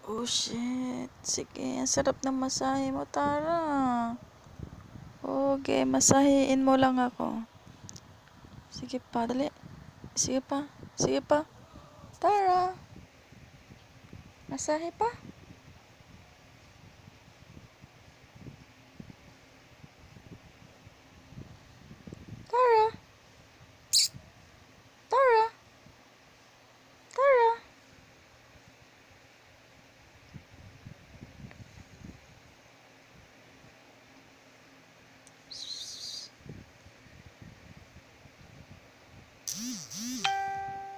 Oh shit. Sige, ang sarap ng masahe mo, Tara. Okay, masahiin mo lang ako. Sige pa, dali. Sige pa. Sige pa. Tara. Masahe pa.